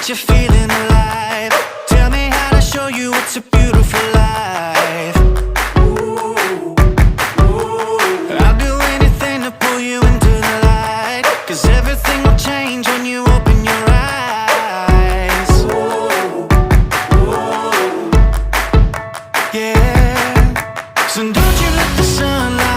you're feeling alive. Tell me how to show you it's a beautiful life. I'll do anything to pull you into the light, 'cause everything will change when you open your eyes. Yeah. So don't you let the sunlight